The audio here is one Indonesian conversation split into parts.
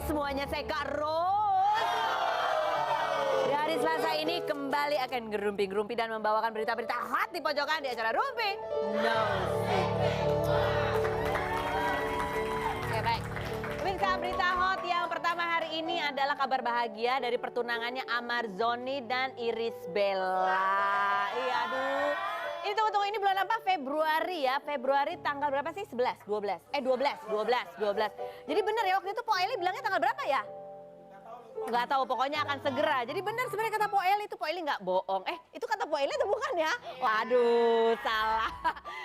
semuanya, saya Kak Ros. Di hari Selasa ini kembali akan ngerumpi-ngerumpi dan membawakan berita-berita hot di pojokan di acara Rumpi No Secret. Oke, baik. Pemirsa, berita hot yang pertama hari ini adalah kabar bahagia dari pertunangannya Amar Zoni dan Irish Bella. Iya, aduh. Ini tunggu-tunggu, ini bulan apa? Februari ya. Februari tanggal berapa sih? 11, 12. 12. Jadi bener ya, waktu itu Po Eli bilangnya tanggal berapa ya? Nggak tahu, pokoknya akan segera. Jadi bener sebenarnya kata Po Eli itu, Po Eli nggak bohong. Itu kata Po Eli atau bukan ya? Waduh, salah.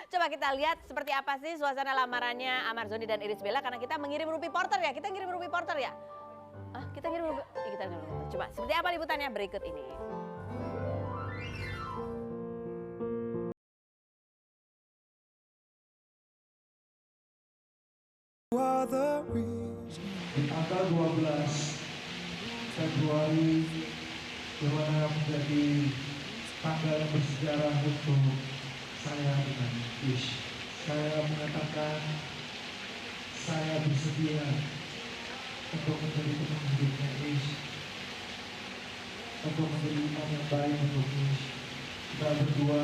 Coba kita lihat seperti apa sih suasana lamarannya Amar Zoni dan Irish Bella, karena kita mengirim Rumpi Porter ya. Kita ngirim Rumpi Porter ya? Kita ngirim Rumpi. Coba seperti apa liputannya berikut ini. Di tanggal 12 Februari dimana menjadi tanggal yang bersejarah untuk saya dengan Ish. Saya mengatakan saya bersedia untuk menjadi teman hidupnya Ish, untuk menjadi imam yang baik untuk Ish. Kita berdua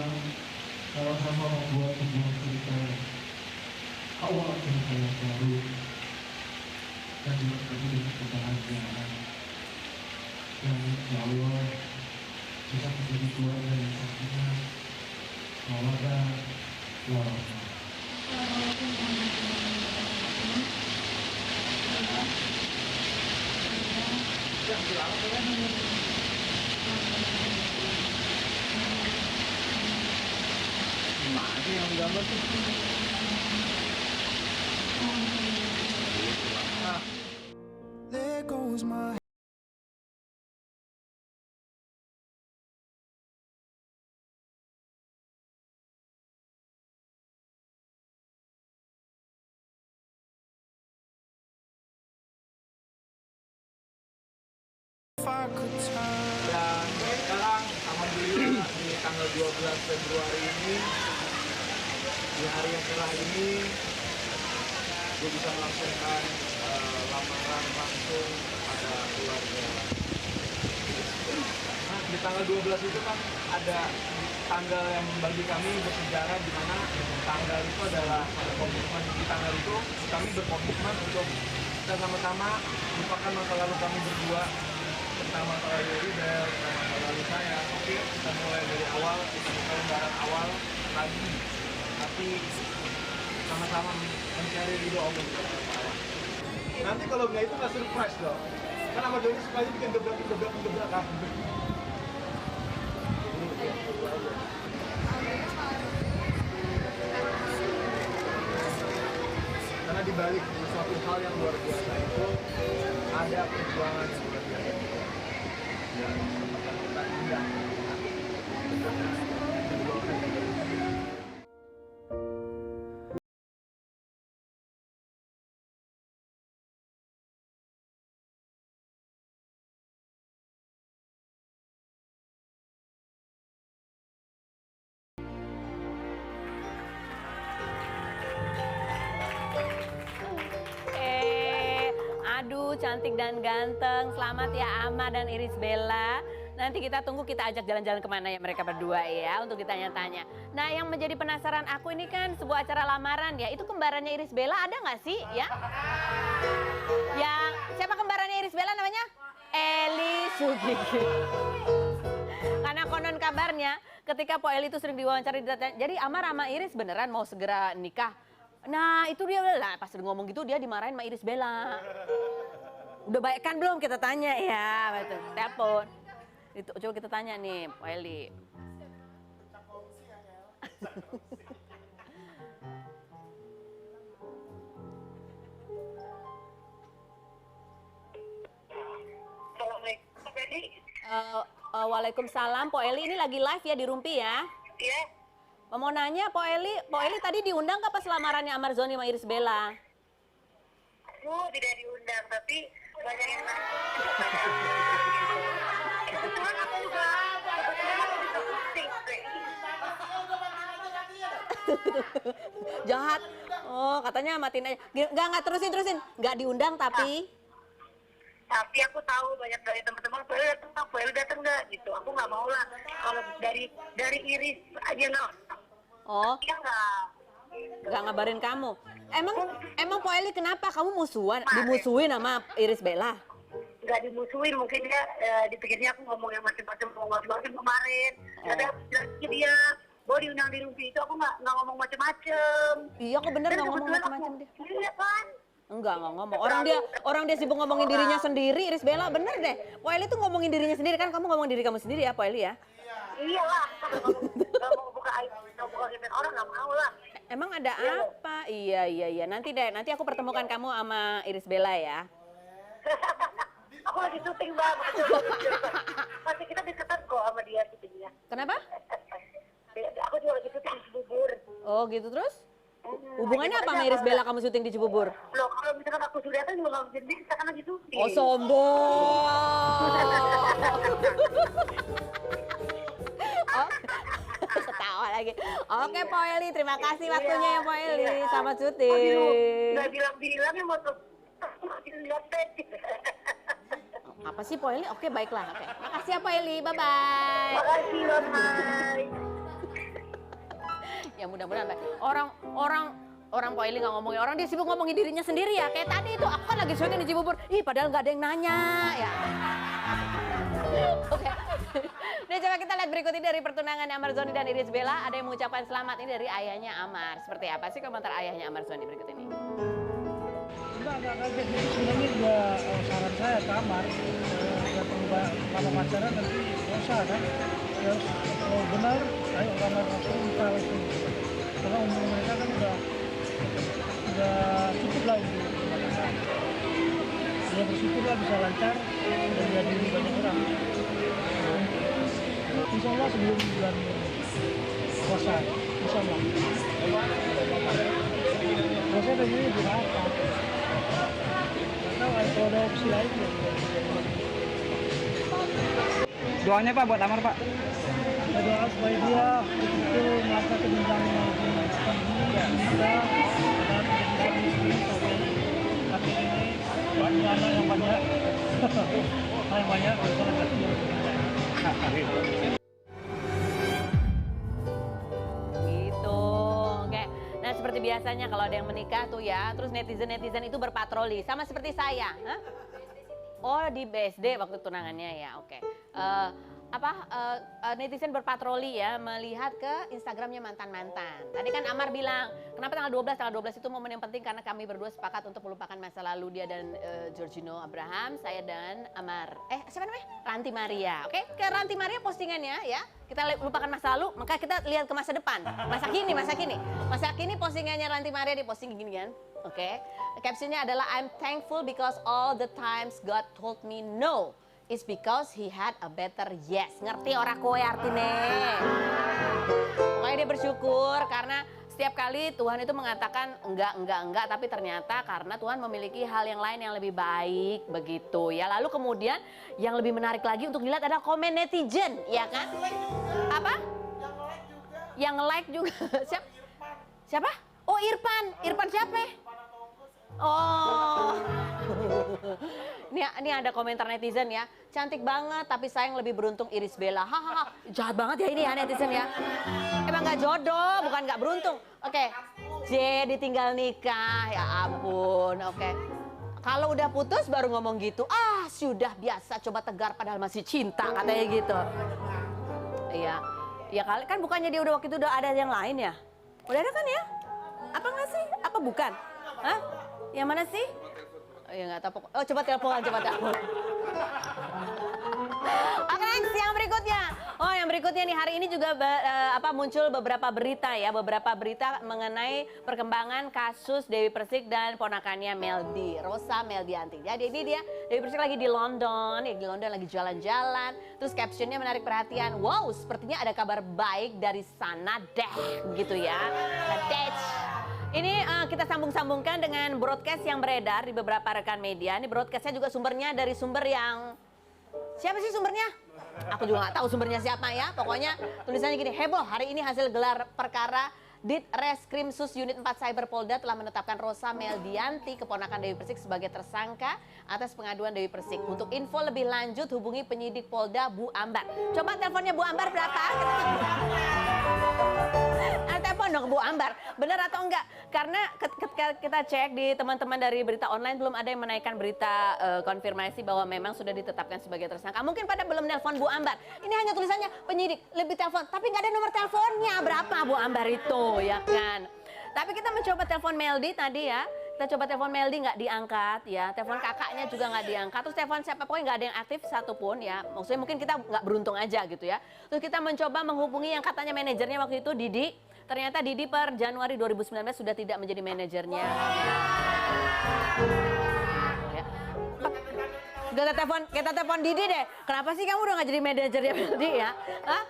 sama-sama membuat sebuah cerita awal cerita yang baru dan juga dengan kebahagiaan, dan insya Allah bisa menjadi keluarga yang sakinah, mawaddah, warahmah. Mana yang gambar tuh? There goes my Dan sekarang alhamdulillah di tanggal 12 Februari ini, di hari yang cerah ini, gue bisa melangsungkan lamaran langsung pada keluarga. Nah, di tanggal 12 itu kan ada tanggal yang bagi kami bersejarah, di mana tanggal itu adalah komitmen. Di tanggal itu kami berkomitmen untuk kita sama-sama lupakan masa lalu kami berdua, tentang masa lalu Ridel, tentang masa lalu saya. Oke, kita mulai dari awal, kita buka lembaran awal lagi, tapi sama-sama mencari ridho Allah. Nanti kalau nggak itu nggak surprise dong. Kan sama Doni sukanya bikin gebrak kan. Karena di balik suatu hal yang luar biasa itu ada perjuangan yang luar biasa. Yang kita indah. Aduh, cantik dan ganteng. Selamat ya Amar dan Irish Bella. Nanti kita tunggu, kita ajak jalan-jalan kemana ya mereka berdua ya, untuk ditanya-tanya. Nah, yang menjadi penasaran aku ini kan sebuah acara lamaran ya. Itu kembarannya Irish Bella ada nggak sih ya? Yang siapa kembarannya Irish Bella namanya? Eli Sugigi. Karena konon kabarnya ketika Po Eli itu sering diwawancara, jadi Amar sama Irish beneran mau segera nikah. Nah itu dia lah, pas ngomong gitu dia dimarahin sama Irish Bella. Udah baik kan belum, kita tanya ya, betul. Telepon. Itu coba kita tanya nih, Po Eli. Waalaikumsalam, Po Eli ini lagi live ya di Rumpi ya? Iya. Mau nanya Po Eli tadi diundang ke pas lamarannya Amar Zoni sama Irish Bella? Tidak diundang, tapi banyak yang nanya. Kebetulan aku juga bisa pusing. Jahat. Oh, katanya matiin aja. Enggak, terusin. Enggak diundang tapi Tapi aku tahu banyak dari teman-teman, Poeli datang nggak gitu. Aku nggak mau lah. Kalau dari Iris aja nggak. Oh, Dia nggak. nggak ngabarin kamu. Emang Poeli kenapa? Kamu dimusuhin sama Iris Bella? Nggak dimusuhin, mungkin dia dipikirnya aku ngomong yang macam-macam kemarin. Ada lagi dia, bahwa diundang di Rumpi itu aku nggak ngomong macam-macam. Iya, kok bener Dan nggak ngomong kebetulan macam-macam dia? Iya kan? Enggak ngomong. Orang dia sibuk ngomongin dirinya sendiri, Iris Bella. Bener deh. Poeli tuh ngomongin dirinya sendiri kan? Kamu ngomong diri kamu sendiri ya, Poeli ya? Iyalah, nggak mau buka aib, nggak buka aib orang, nggak mau lah. Emang ada apa? Iya. Nanti aku pertemukan kamu sama Iris Bella ya. Aku lagi syuting banget. Masih kita deketan kok sama dia syutingnya. Kenapa? Aku juga lagi syuting di Cibubur. Oh gitu terus? Hubungannya apa sama Iris Bella kamu syuting di Cibubur? Loh, kalau misalkan aku sudah datang juga nggak bisa kan lagi syuting. Oh sombong. Oh, ketawa lagi. Oke Poeli, terima kasih waktunya ya Poeli. Selamat syuting. Nggak bilang-bilang ya mau makin lihat. Apa sih Poeli? Oke baiklah. Oke. Makasih ya Poeli. Bye-bye. Makasih, bye. Ya mudah-mudahan baik. Orang Poeli nggak ngomongin orang, dia sibuk ngomongin dirinya sendiri ya. Kayak tadi itu aku kan lagi syuting di Cibubur. Ih padahal nggak ada yang nanya ya. Oke. Nah coba kita lihat berikut ini dari pertunangan Amar Zoni dan Iris Bella. Ada yang mengucapkan selamat ini dari ayahnya Amar. Seperti apa sih komentar ayahnya Amar Zoni berikut ini? Agak kaget jadi sebenarnya juga saran saya ke Amar datang kalau pacaran nanti dosa kan. Terus kalau benar ayo kamar langsung kita langsung. Karena umur mereka kan udah cukup lah untuk rumah tangga. Dia bersyukurlah bisa lancar dan jadi banyak orang. Insya Allah sebelum bulan puasa, insya Allah. Puasa dan ini berapa? Kalau ada opsi lain ya. Doanya Pak buat Amar Pak. Kita doa supaya dia betul-betul melakukan jenjang yang tinggi dan bisa istri sampai kaki ini punya anak yang banyak. Anak yang banyak, bisa lagi Gitu. Oke. Nah seperti biasanya kalau ada yang menikah tuh ya, terus netizen itu berpatroli sama seperti saya. Hah? Oh di BSD waktu tunangannya ya, oke. Netizen berpatroli ya melihat ke Instagramnya mantan-mantan. Tadi kan Amar bilang, kenapa tanggal 12 itu momen yang penting karena kami berdua sepakat untuk melupakan masa lalu dia dan Georgino Abraham, saya dan Amar. Siapa namanya? Ranti Maria. Oke, ke Ranti Maria postingannya ya. Kita lupakan masa lalu, maka kita lihat ke masa depan. Masa kini. Masa kini postingannya Ranti Maria di posting gini kan. Oke. Captionnya adalah I'm thankful because all the times God told me no. It's because he had a better yes. Ngerti orang kowe artinya. Pokoknya dia bersyukur karena setiap kali Tuhan itu mengatakan enggak, tapi ternyata karena Tuhan memiliki hal yang lain yang lebih baik begitu ya. Lalu kemudian yang lebih menarik lagi untuk dilihat ada komen netizen, ya kan? Apa? Yang like juga. Siapa? Oh Irfan siapa? Oh. Ini ada komentar netizen ya. Cantik banget tapi sayang lebih beruntung Iris Bella. Hahaha. Jahat banget ya ini ya netizen ya. Emang nggak jodoh, bukan nggak beruntung. Oke. J ditinggal nikah. Ya ampun. Oke. Kalau udah putus baru ngomong gitu. Ah, sudah biasa coba tegar padahal masih cinta katanya gitu. Iya. Ya kali kan bukannya dia udah waktu itu udah ada yang lain ya? Udah ada kan ya? Apa nggak sih? Apa bukan? Hah? Yang mana sih? Oh, ya nggak tahu. Oh coba telepon. Oke next yang berikutnya. Oh yang berikutnya nih hari ini juga muncul beberapa berita mengenai perkembangan kasus Dewi Persik dan ponakannya Rosa Meldianti. Jadi ini dia Dewi Persik lagi di London lagi jalan-jalan. Terus captionnya menarik perhatian. Wow sepertinya ada kabar baik dari sana deh gitu ya. Ini kita sambung-sambungkan dengan broadcast yang beredar di beberapa rekan media. Ini broadcastnya juga sumbernya dari sumber yang... Siapa sih sumbernya? Aku juga nggak tahu sumbernya siapa ya. Pokoknya tulisannya gini, heboh hari ini hasil gelar perkara Ditreskrimsus Unit 4 Cyber Polda telah menetapkan Rosa Meldianti, keponakan Dewi Persik sebagai tersangka atas pengaduan Dewi Persik. Untuk info lebih lanjut hubungi penyidik Polda Bu Ambar. Coba teleponnya Bu Ambar berapa? Telepon dong Bu Ambar, benar atau enggak? Karena ketika kita cek di teman-teman dari berita online belum ada yang menaikkan berita konfirmasi bahwa memang sudah ditetapkan sebagai tersangka. Mungkin pada belum nelpon Bu Ambar. Ini hanya tulisannya penyidik lebih telepon, tapi nggak ada nomor teleponnya. Berapa Bu Ambar itu, ya kan? Tapi kita mencoba telepon Meldi tadi ya. Kita coba telepon Meldi nggak diangkat ya. Telepon kakaknya juga nggak diangkat. Terus telepon siapa pokoknya nggak ada yang aktif satupun ya. Maksudnya mungkin kita nggak beruntung aja gitu ya. Terus kita mencoba menghubungi yang katanya manajernya waktu itu Didi. Ternyata Didi per Januari 2019 sudah tidak menjadi manajernya. Ya. Kita telepon Didi deh. Kenapa sih kamu udah nggak jadi manajernya Meldi ya? Hah?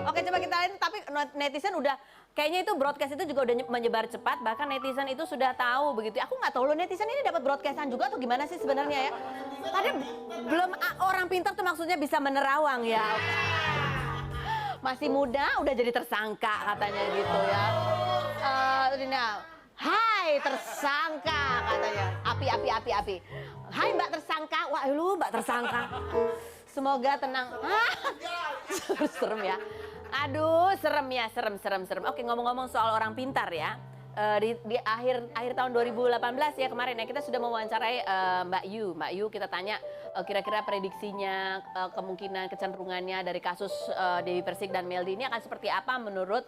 Oke, coba kita lihat. Tapi netizen udah kayaknya itu broadcast itu juga udah menyebar cepat. Bahkan netizen itu sudah tahu begitu. Aku nggak tahu loh netizen ini dapat broadcastan juga atau gimana sih sebenarnya ya? Padahal belum orang pintar tuh maksudnya bisa menerawang ya. Masih muda udah jadi tersangka katanya gitu ya. Hai tersangka katanya. Api. Hai Mbak tersangka. Wah lu Mbak tersangka. Semoga tenang. Serem ya. Aduh serem ya, serem. Oke, ngomong-ngomong soal orang pintar ya. Di akhir tahun 2018 ya kemarin ya kita sudah mewawancarai Mbak Yu kita tanya kira-kira prediksinya kemungkinan kecenderungannya dari kasus Dewi Persik dan Meldi ini akan seperti apa menurut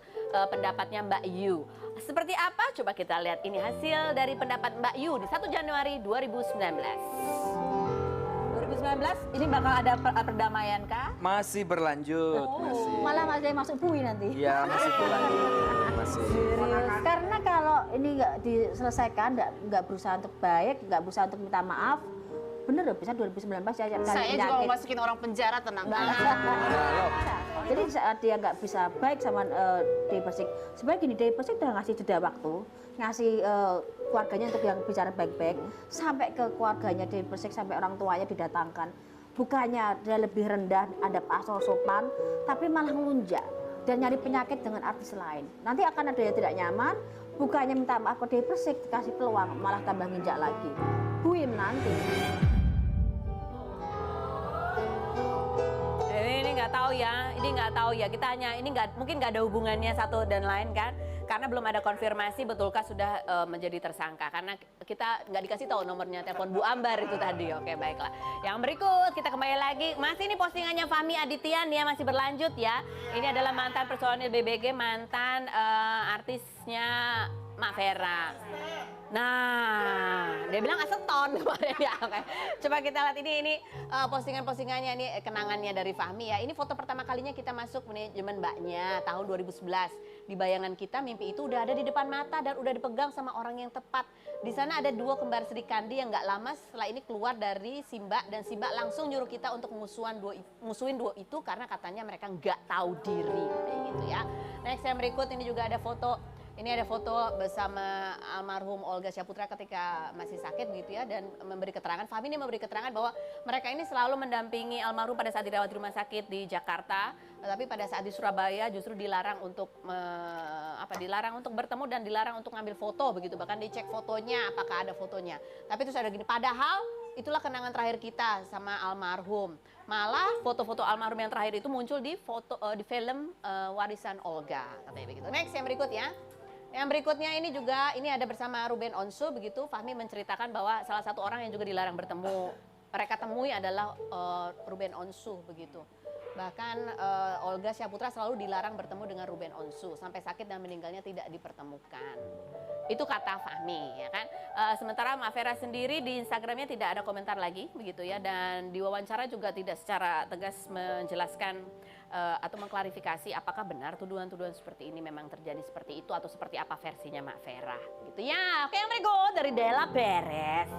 pendapatnya Mbak Yu. Seperti apa? Coba kita lihat ini hasil dari pendapat Mbak Yu di 1 Januari 2019. 2019 ini bakal ada perdamaian kah? Masih berlanjut. Malah masih masuk bui nanti. Iya, masih berlanjut. Masih. Karena kalau ini nggak diselesaikan, nggak berusaha untuk baik, nggak berusaha untuk minta maaf, bener loh bisa 2019 saya juga mau masukin orang penjara, tenang. Jadi saat dia nggak bisa baik sama Dewi Persik, sebenarnya gini, Dewi Persik udah ngasih jeda waktu, ngasih keluarganya untuk yang bicara baik-baik, sampai ke keluarganya Dewi Persik, sampai orang tuanya didatangkan. Bukannya dia lebih rendah, ada pasal sopan, tapi malah melunjak dan nyari penyakit dengan artis lain. Nanti akan ada yang tidak nyaman, bukannya minta maaf ke Dewi Persik, dikasih peluang, malah tambah nginjak lagi. Buim nanti. Ini nggak tahu ya. Kita hanya ini mungkin nggak ada hubungannya satu dan lain kan? Karena belum ada konfirmasi betulkah sudah menjadi tersangka. Karena kita nggak dikasih tahu nomornya telepon Bu Ambar itu tadi. Oke baiklah. Yang berikut kita kembali lagi. Masih ini postingannya Fahmi Adityan ya masih berlanjut ya. Ini adalah mantan personil BBG, mantan artisnya Mak Vera. Nah, dia bilang aseton kemarin ya. Oke. Coba kita lihat ini postingan-postingannya ini kenangannya dari Fahmi ya. Ini foto pertama kalinya kita masuk manajemen Mbaknya tahun 2011. Di bayangan kita mimpi itu udah ada di depan mata dan udah dipegang sama orang yang tepat. Di sana ada dua kembar Sri Kandi yang nggak lama setelah ini keluar dari Simba dan Simba langsung nyuruh kita untuk musuhin dua itu karena katanya mereka nggak tahu diri kayak gitu ya. Next yang berikut ini juga ada foto. Ini ada foto bersama almarhum Olga Syaputra ketika masih sakit gitu ya dan memberi keterangan. Fahmi ini memberi keterangan bahwa mereka ini selalu mendampingi almarhum pada saat dirawat di rumah sakit di Jakarta, tapi pada saat di Surabaya justru dilarang untuk dilarang untuk bertemu dan dilarang untuk ngambil foto begitu. Bahkan dicek fotonya apakah ada fotonya. Tapi terus ada gini, padahal itulah kenangan terakhir kita sama almarhum. Malah foto-foto almarhum yang terakhir itu muncul di film Warisan Olga katanya begitu. Next yang berikut ya. Yang berikutnya ini juga ini ada bersama Ruben Onsu begitu. Fahmi menceritakan bahwa salah satu orang yang juga dilarang bertemu mereka temui adalah Ruben Onsu begitu. Bahkan Olga Syaputra selalu dilarang bertemu dengan Ruben Onsu sampai sakit dan meninggalnya tidak dipertemukan. Itu kata Fahmi ya kan. Sementara Mak Vera sendiri di Instagramnya tidak ada komentar lagi begitu ya dan di wawancara juga tidak secara tegas menjelaskan atau mengklarifikasi apakah benar tuduhan-tuduhan seperti ini memang terjadi seperti itu atau seperti apa versinya Mak Vera gitu ya. Oke yang berikut dari Della Perez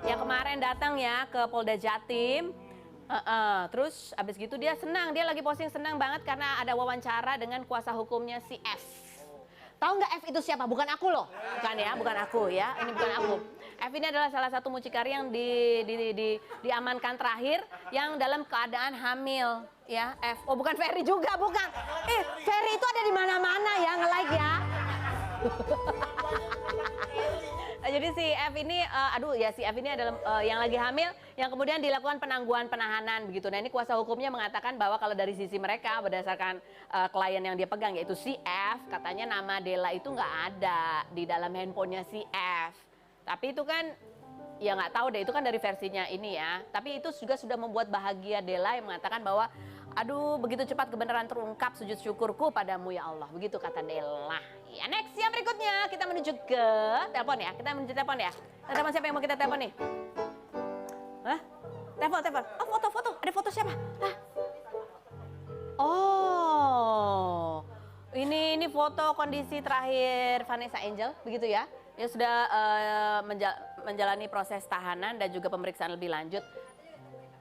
yang kemarin datang ya ke Polda Jatim. Terus abis gitu dia senang, dia lagi posting senang banget karena ada wawancara dengan kuasa hukumnya si F. Tahu nggak F itu siapa? Bukan aku loh, bukan ya, bukan aku ya, ini bukan aku. F ini adalah salah satu mucikari yang diamankan terakhir yang dalam keadaan hamil ya. F. Oh bukan Ferry juga, bukan. Ferry itu ada di mana-mana ya nge-like ya. Jadi si F ini, si F ini adalah yang lagi hamil, yang kemudian dilakukan penangguhan penahanan begitu. Nah ini kuasa hukumnya mengatakan bahwa kalau dari sisi mereka berdasarkan klien yang dia pegang yaitu si F, katanya nama Della itu nggak ada di dalam handphonenya si F. Tapi itu kan, ya nggak tahu deh, itu kan dari versinya ini ya. Tapi itu juga sudah membuat bahagia Della yang mengatakan bahwa, aduh begitu cepat kebenaran terungkap, sujud syukurku padamu ya Allah. Begitu kata Della. Ya next yang berikutnya kita menuju ke telepon ya. Kita menuju telepon ya. Telepon siapa yang mau kita telepon nih? Hah? Telepon. Oh foto. Ada foto siapa? Hah? Oh. Ini foto kondisi terakhir Vanessa Angel begitu ya. Dia sudah menjalani proses tahanan dan juga pemeriksaan lebih lanjut.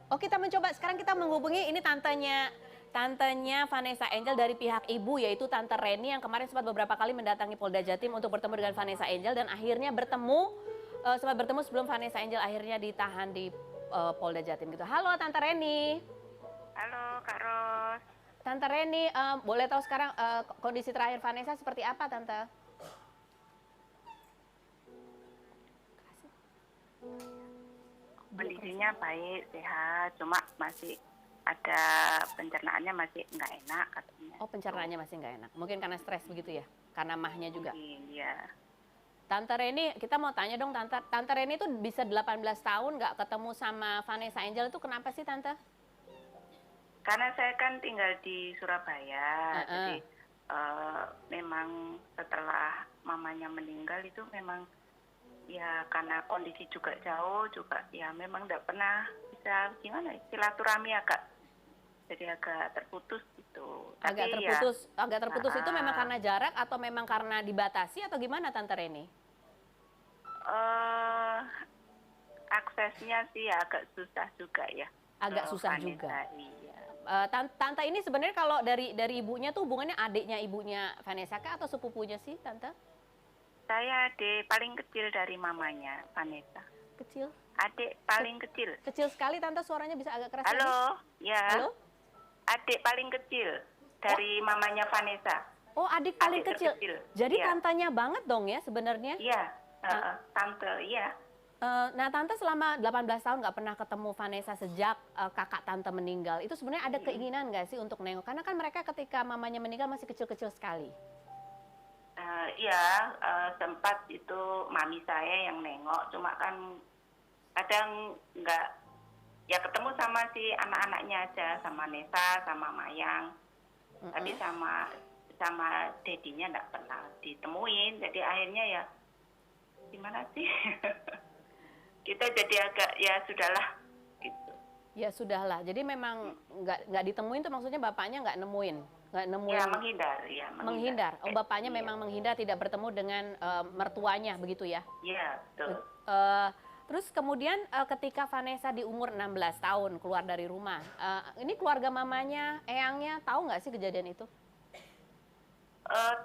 Oh kita mencoba, sekarang kita menghubungi ini tantenya Vanessa Angel dari pihak ibu yaitu Tante Reni yang kemarin sempat beberapa kali mendatangi Polda Jatim untuk bertemu dengan Vanessa Angel dan akhirnya sempat bertemu sebelum Vanessa Angel akhirnya ditahan di Polda Jatim gitu. Halo Tante Reni. Halo Kak Ros. Tante Reni, boleh tahu sekarang kondisi terakhir Vanessa seperti apa Tante? Kondisinya baik, sehat, cuma masih ada pencernaannya masih nggak enak katanya. Oh pencernaannya masih nggak enak, mungkin karena stres begitu ya? Karena mahnya juga? Iya. Tante Reni, kita mau tanya dong Tante Reni itu bisa 18 tahun nggak ketemu sama Vanessa Angel itu kenapa sih Tante? Karena saya kan tinggal di Surabaya, jadi memang setelah mamanya meninggal itu memang ya karena kondisi juga jauh juga ya memang nggak pernah bisa gimana silaturahmi jadi agak terputus gitu. Agak terputus itu memang karena jarak atau memang karena dibatasi atau gimana Tante Reni? Aksesnya sih agak susah juga ya. Agak susah juga. Iya. Tante ini sebenarnya kalau dari ibunya tuh hubungannya adiknya ibunya Vanessa kah atau sepupunya sih Tante? Saya adik paling kecil dari mamanya, Vanessa. Kecil? Adik paling kecil. Kecil sekali Tante, suaranya bisa agak keras. Halo, lagi. ya. Halo? Adik paling kecil dari mamanya Vanessa. Oh, adik paling kecil. Jadi ya. tantenya banget dong ya sebenarnya? Iya, tante, iya. Nah, Tante selama 18 tahun nggak pernah ketemu Vanessa sejak kakak Tante meninggal. Itu sebenarnya ada keinginan nggak sih untuk nengok? Karena kan mereka ketika mamanya meninggal masih kecil-kecil sekali. Iya, sempat itu mami saya yang nengok, cuma kan kadang nggak, ya ketemu sama si anak-anaknya aja, sama Nesa, sama Mayang, tapi sama dedinya nggak pernah ditemuin, jadi akhirnya ya gimana sih, kita jadi agak ya sudahlah gitu. Ya sudahlah, jadi memang nggak ditemuin tuh maksudnya bapaknya nggak nemuin. Ya menghindar. Oh bapaknya memang menghindar, tidak bertemu dengan mertuanya begitu ya? Iya betul. Terus kemudian ketika Vanessa di umur 16 tahun keluar dari rumah, ini keluarga mamanya, eyangnya tahu nggak sih kejadian itu?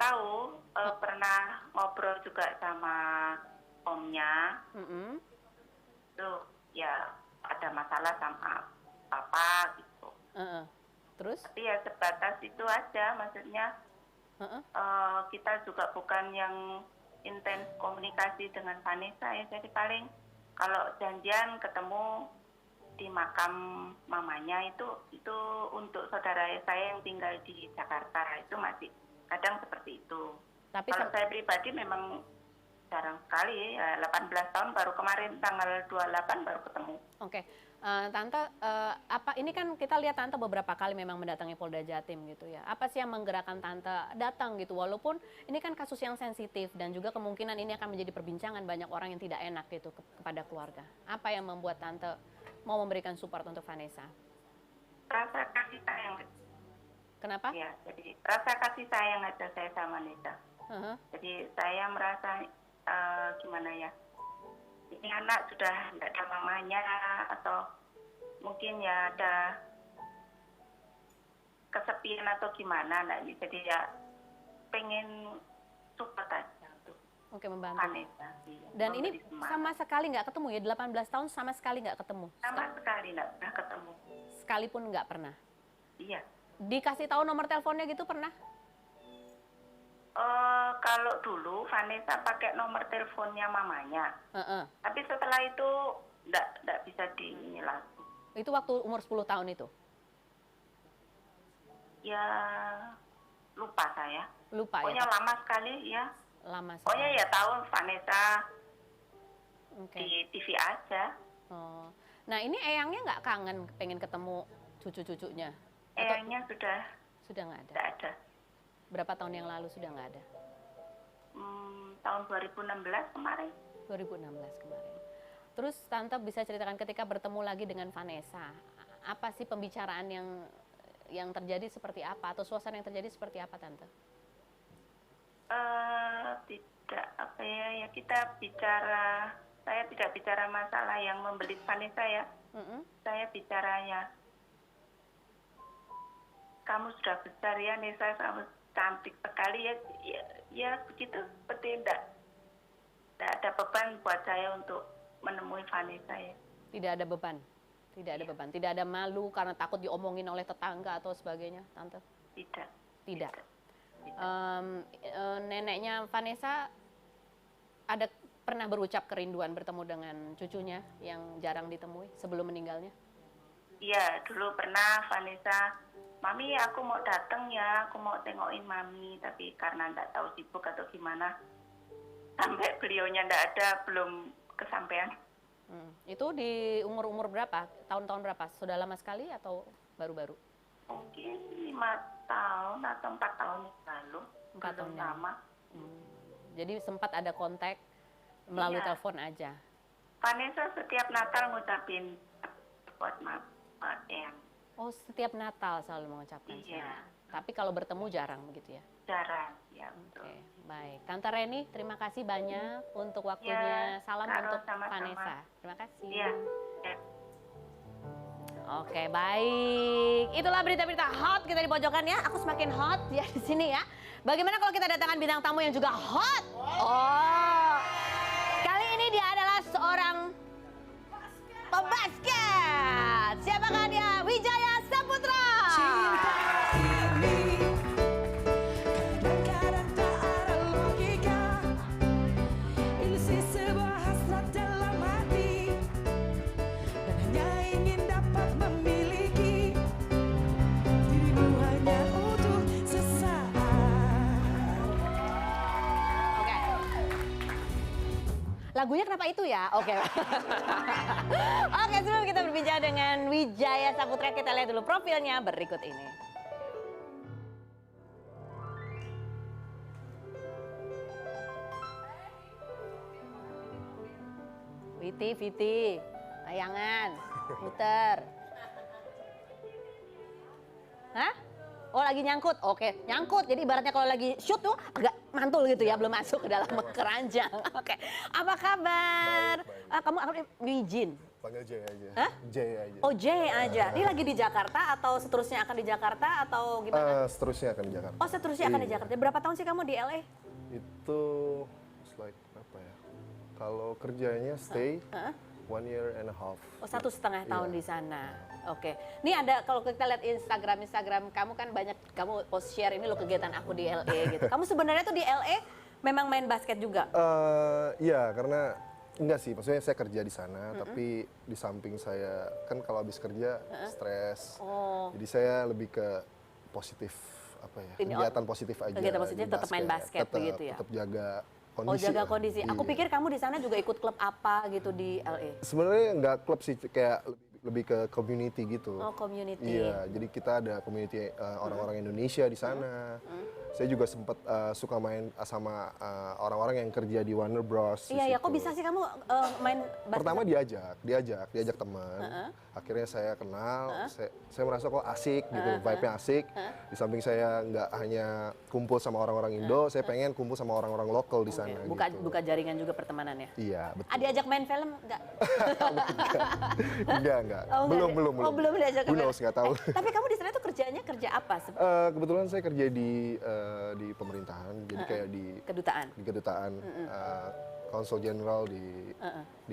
Tahu, pernah ngobrol juga sama omnya. Tuh ya ada masalah sama papa gitu. Terus? Tapi ya sebatas itu aja, maksudnya kita juga bukan yang intens komunikasi dengan Vanessa ya, jadi paling kalau janjian ketemu di makam mamanya itu untuk saudara saya yang tinggal di Jakarta itu masih kadang seperti itu. Tapi kalau saya pribadi memang jarang sekali ya, 18 tahun baru kemarin tanggal 28 baru ketemu. Oke. Tante, ini kan kita lihat Tante beberapa kali memang mendatangi Polda Jatim gitu ya. Apa sih yang menggerakkan Tante datang gitu? Walaupun ini kan kasus yang sensitif dan juga kemungkinan ini akan menjadi perbincangan banyak orang yang tidak enak gitu kepada keluarga. Apa yang membuat Tante mau memberikan support untuk Vanessa? Rasa kasih sayang. Kenapa? Ya, jadi rasa kasih sayang aja saya sama Nisa. Jadi saya merasa gimana ya? Ini anak sudah tidak ada mamanya atau mungkin ya ada kesepian atau gimana, nah jadi ya pengen support aja tuh. Oke, membantu. Vanessa. Iya, Dan ini memberi semangat. sama sekali nggak ketemu ya, 18 tahun sama sekali nggak ketemu? Sama sekali nggak pernah ketemu. Sekalipun nggak pernah? Iya. Dikasih tahu nomor teleponnya gitu pernah? Kalau dulu Vanessa pakai nomor teleponnya mamanya. Heeh. Tapi setelah itu nggak bisa ini lagi. Itu waktu umur 10 tahun itu? Ya lupa saya. Lupa Pokoknya ya? lama sekali ya. Lama Pokoknya sekali. ya tahu Vanessa Oke. di TV aja. Oh. Nah ini eyangnya nggak kangen pengen ketemu cucu-cucunya? Atau Eyangnya sudah nggak ada? sudah ada. Berapa tahun yang lalu sudah nggak ada? Tahun 2016 kemarin. 2016 kemarin. Terus Tante bisa ceritakan ketika bertemu lagi dengan Vanessa, apa sih pembicaraan yang terjadi seperti apa atau suasana yang terjadi seperti apa Tante? Tidak apa ya kita bicara, saya tidak bicara masalah yang membelit Vanessa ya. Saya bicaranya, kamu sudah besar ya Nessa, kamu cantik sekali ya begitu, seperti tidak ada beban buat saya untuk menemui Vanessa ya. Tidak ada beban, tidak ada beban, tidak ada malu karena takut diomongin oleh tetangga atau sebagainya, Tante? Tidak. Neneknya Vanessa pernah berucap kerinduan bertemu dengan cucunya yang jarang ditemui sebelum meninggalnya? Iya, dulu pernah Vanessa, Mami aku mau datang ya, aku mau tengokin Mami, tapi karena nggak tahu sibuk atau gimana, sampai beliaunya nggak ada, belum kesampaian. Itu di umur-umur berapa? Tahun-tahun berapa? Sudah lama sekali atau baru-baru? Mungkin 5 tahun atau 4 tahun yang lalu. 4 tahun yang lama. Jadi sempat ada kontak melalui Iya. telepon aja? Vanessa setiap Natal ngucapin buat Eyang. Oh, setiap Natal selalu mengucapkan Iya. selamat. Tapi kalau bertemu jarang begitu ya? Jarang, ya betul. Oke, baik. Tante Reni, terima kasih banyak untuk waktunya. Ya, Salam Karo, untuk sama-sama. Vanessa. Terima kasih. Iya. Ya. Oke, baik. Itulah berita-berita hot kita di pojokan ya. Aku semakin hot ya di sini ya. Bagaimana kalau kita datangkan bintang tamu yang juga hot? Oh, kali ini dia adalah seorang pembasket. Siapakah dia? Wijaya Saputra. Lagunya kenapa itu ya? Oke. Oke, sebelum kita berbicara dengan Wijaya Saputra, kita lihat dulu profilnya berikut ini. Viti, layangan, muter. Hah? Oh, lagi nyangkut. Oke, nyangkut. Jadi ibaratnya kalau lagi shoot tuh agak mantul gitu ya, belum masuk ke dalam keranjang. Oke. Apa kabar? Kamu apa? Wijin. Panggil Jay aja. Hah? Jay aja. Oh, Jay aja. Ini lagi di Jakarta atau seterusnya akan di Jakarta atau gimana? Seterusnya akan di Jakarta. Oh, seterusnya akan di Jakarta. Berapa tahun sih kamu di LA? Itu like apa ya? Kalau kerjanya stay 1.5 years. Oh, 1,5 tahun di sana. Oke. Ini ada kalau kita lihat Instagram kamu kan banyak kamu post share ini lo kegiatan aku di LA gitu. Kamu sebenarnya tuh di LA memang main basket juga? Iya, karena enggak sih, maksudnya saya kerja di sana, tapi di samping saya kan kalau habis kerja stres. Oh. Jadi saya lebih ke positif apa ya? Kegiatan positif aja. Kegiatan positif di tetap main basket begitu ya? Tetap jaga kondisi. Oh, jaga kondisi. Aku Iya. pikir kamu di sana juga ikut klub apa gitu di LA. Sebenarnya nggak klub sih, kayak lebih ke community gitu. Oh, community. Iya, jadi kita ada community orang-orang Indonesia di sana. Saya juga sempat suka main sama orang-orang yang kerja di Warner Bros. Iya, ya. Kok bisa sih kamu main basket? Pertama diajak teman. Akhirnya saya kenal, saya merasa kok asik gitu, vibe-nya asik. Di samping saya nggak hanya kumpul sama orang-orang Indo, saya pengen kumpul sama orang-orang lokal di sana. Gitu. Buka jaringan juga pertemanannya. Iya, betul. Diajak main film nggak? Enggak. Oh, belum. Oh, belum diajak Who kamera. knows, nggak tahu. Tapi kamu di sana tuh kerjanya kerja apa? Kebetulan saya kerja di pemerintahan, jadi kayak di Kedutaan. kedutaan, konsul jenderal di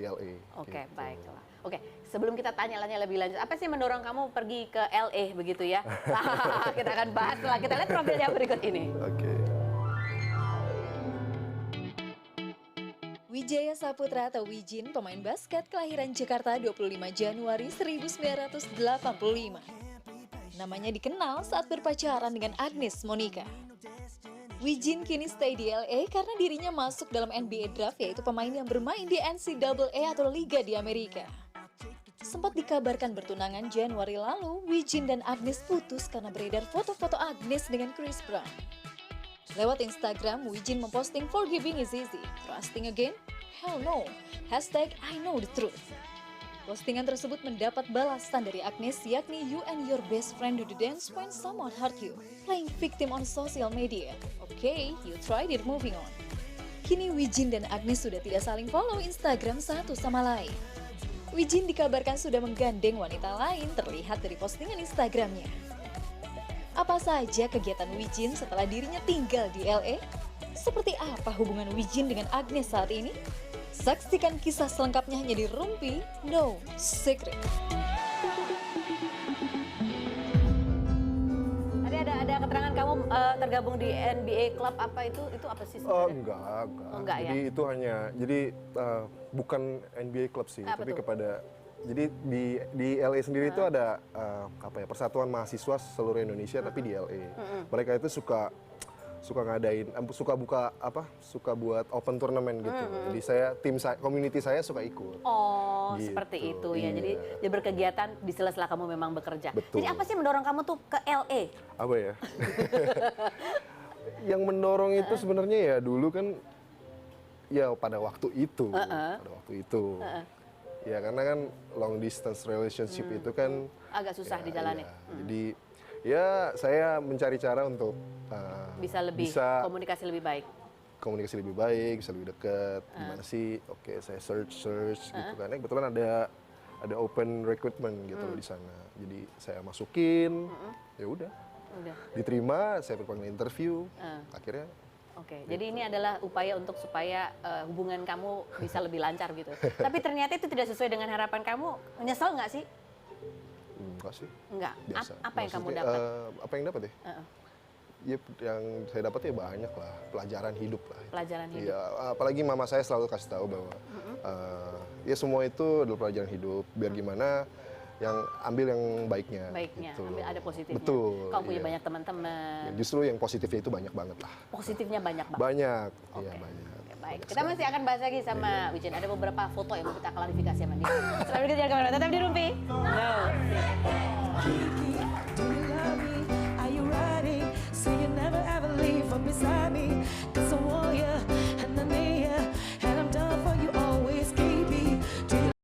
LA. Oke, gitu. baiklah. Oke, sebelum kita tanya-tanya lebih lanjut, apa sih mendorong kamu pergi ke LA begitu ya? Kita akan bahas setelah kita lihat profilnya berikut ini. Oke. Wijaya Saputra atau Wijin, pemain basket kelahiran Jakarta 25 Januari 1985. Namanya dikenal saat berpacaran dengan Agnes Monica. Wijin kini stay di LA karena dirinya masuk dalam NBA Draft, yaitu pemain yang bermain di NCAA atau Liga di Amerika. Sempat dikabarkan bertunangan Januari lalu, Wijin dan Agnes putus karena beredar foto-foto Agnes dengan Chris Brown. Lewat Instagram, Wijin memposting "Forgiving is easy, trusting again? Hell no. #I know the truth." Postingan tersebut mendapat balasan dari Agnes, yakni "You and your best friend do the dance when someone hurt you, playing victim on social media. Okay, you tried it, moving on." Kini Wijin dan Agnes sudah tidak saling follow Instagram satu sama lain. Wijin dikabarkan sudah menggandeng wanita lain, terlihat dari postingan Instagramnya. Apa saja kegiatan Wijin setelah dirinya tinggal di LA? Seperti apa hubungan Wijin dengan Agnes saat ini? Saksikan kisah selengkapnya hanya di Rumpi No Secret. Tadi ada keterangan kamu tergabung di NBA Club apa itu? Itu apa sih Oh, sebenarnya? enggak. Enggak ya? Jadi itu hanya, bukan NBA Club sih, Apa tapi tuh? kepada, jadi di LA sendiri itu ada Persatuan Mahasiswa seluruh Indonesia, tapi di LA. Mereka itu suka ngadain, suka buat open turnamen gitu. Jadi community saya suka ikut. Oh, Gitu, seperti itu ya. iya. Jadi dia berkegiatan di sela-sela kamu memang bekerja. Betul. Jadi apa sih mendorong kamu tuh ke LA? Apa ya? Yang mendorong itu sebenarnya ya dulu kan, ya pada waktu itu. Ya karena kan long distance relationship itu kan Agak susah ya, dijalani. ya. Jadi ya saya mencari cara untuk Bisa komunikasi lebih baik. komunikasi lebih baik, bisa lebih dekat. Gimana sih? Oke, saya search gitu kan. Kebetulan ada open recruitment gitu loh di sana. Jadi saya masukin, ya udah. Diterima, saya berpanggil interview. Akhirnya Oke, jadi ini adalah upaya untuk supaya hubungan kamu bisa lebih lancar gitu. Tapi ternyata itu tidak sesuai dengan harapan kamu. Menyesal nggak sih? enggak sih. Enggak. Biasa. Apa yang kamu Maksudnya, dapat? Apa yang dapat ya? Ya yang saya dapat ya banyak lah, pelajaran hidup lah. Pelajaran hidup. Ya, apalagi mama saya selalu kasih tahu bahwa ya semua itu adalah pelajaran hidup. Biar gimana yang ambil yang baiknya. Baiknya, gitu ambil loh. ada positifnya. Betul. Kamu punya iya. banyak teman-teman. Ya, justru yang positifnya itu banyak banget lah. Positifnya banyak banget. Banyak. Oke. Iya banyak. Oke, baik. Kita masih akan bahas lagi sama Wijin. Ada beberapa foto yang mau kita klarifikasi sama dia. Setelah berikut jangan kemana-mana. Tetap di Rumpi. No